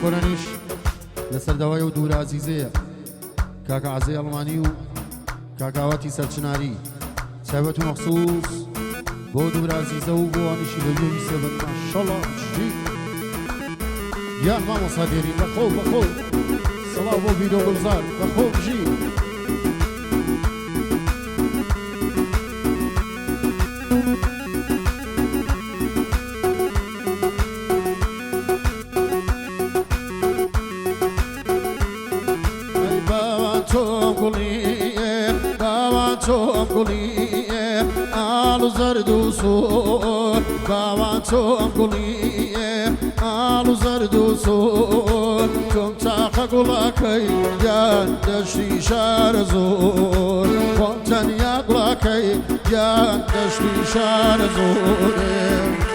كورانيش لسر دواي ودور عزيزية كاكا عزي ألماني وكاكاواتي سرچناري سبت مخصوص بو دور عزيزة وبو عنيشي لجومي سبت ما شاء الله شي يا ماما صادري بخو بخو صلاة بو بيدو غلزار بخو بجي آلو زردو سور باوان چون گلیه آلو زردو سور چون تاقا گلاکی یان دشتی شار زور کن تنیا گلاکی یان دشتی شار زوره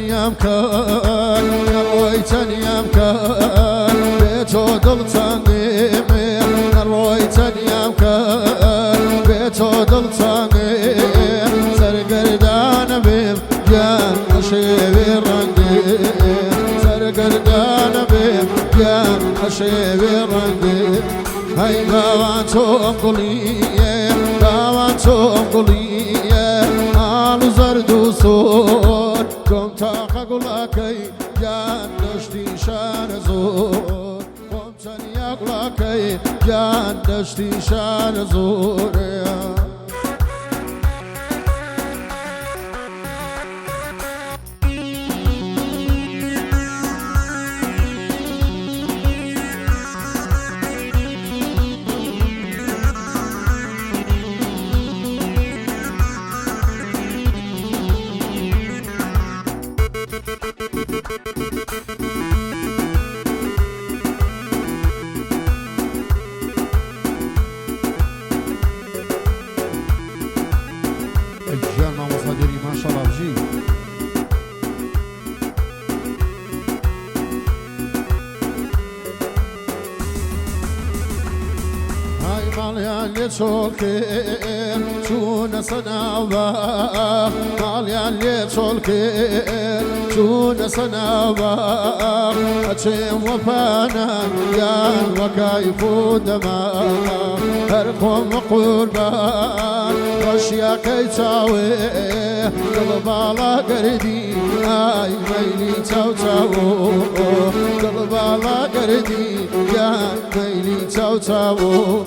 يام كان يا رويتن يام كان بيتو دلتاني يا رويتن يام كان بيتو دلتاني سرقردان بيم يا أشيبي رندي سرقردان بيم يا أشيبي رندي هاي باوانتو أمقلية باوانتو أمقلية آلو زردو سور كم تاقا قلاكي جان دشتي شان زور كم تنيا قلاكي جان دشتي شان زور الجان ما مصادري ما شاء الله بجي هاي ماليا اللي تشولكين شون سنابا ماليا اللي تشولكين شون سنابا أتشم وفانا يان وكايفو دما هركم قربان رشيا كي تاوي قلبالا قردي هاي ميلي تاو تاو قلبالا قردي يان ميلي تاو تاو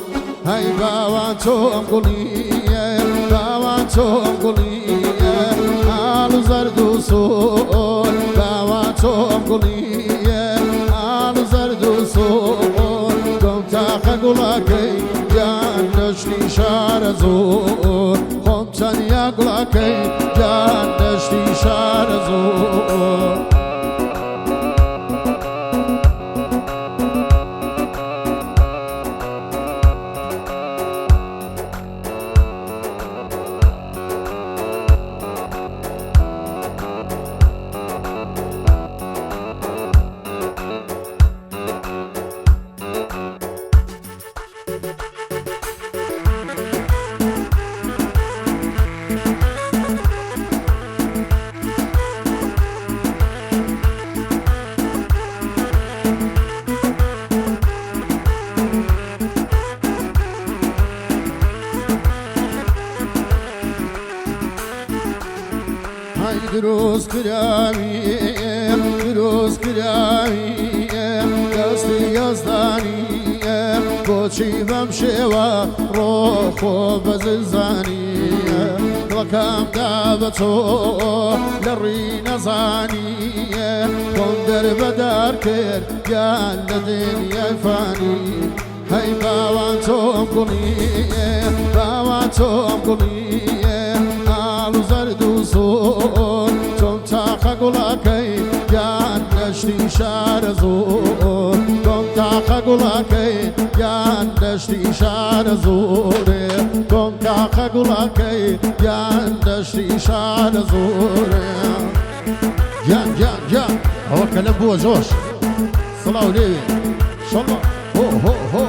هاي باوانتو أمقلية باوانتو أمقلية آلو زردو سور باوانتو أمقلية آلو زردو سور قم تاقا قلاكي جان دشتي شار زور قم تنيا قلاكي جان دشتي شار زور دروس كرامي دروس كرامي دستي يزداني بوشي بمشي وروحو بزلزاني وكام دابتو لري نزاني كندر بدار كير جال الدنيا فاني هاي باوانتو أمقلية باوانتو أمقلية آلو زردو سور توم تاقا قلاكي جان دشتي شار زور توم تاقا قلاكي جان دشتي شار زور توم تاقا تاقە گوڵەکەی یان دەشتی شار زۆرە گیان گیان گیان ئەوە کە لەم بووە جۆش سڵاو لێوێ شەڵا هۆ هۆ هۆ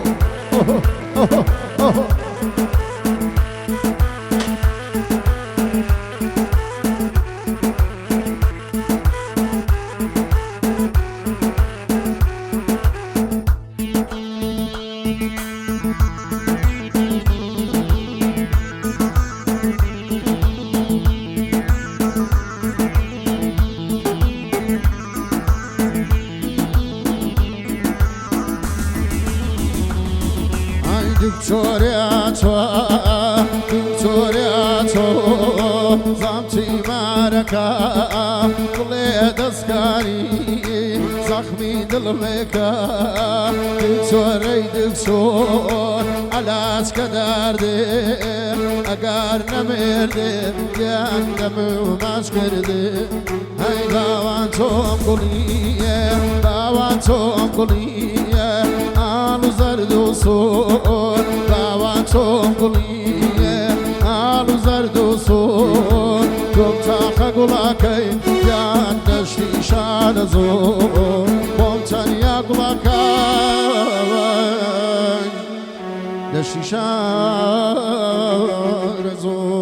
دکتۆریاتۆ زامتی مارەکە بڵێ دەستکاری زەخمی دڵمێکە دکتۆرەی دکتۆر عەلاجکە دەردێ ئەگەر نەمێردێ گیان دەمە و ماچ کردێ هەی باوان تۆم گوڵیە باوان تۆم گوڵیە ئاڵ و زەرد و سۆر باوان تۆم گوڵیە ئاڵ و زەرد و سۆر تۆم تاقە گوڵەکەی یان دەشتی شانە زۆر بۆم تەنیا گوڵەکەی دەشتی شانە زۆر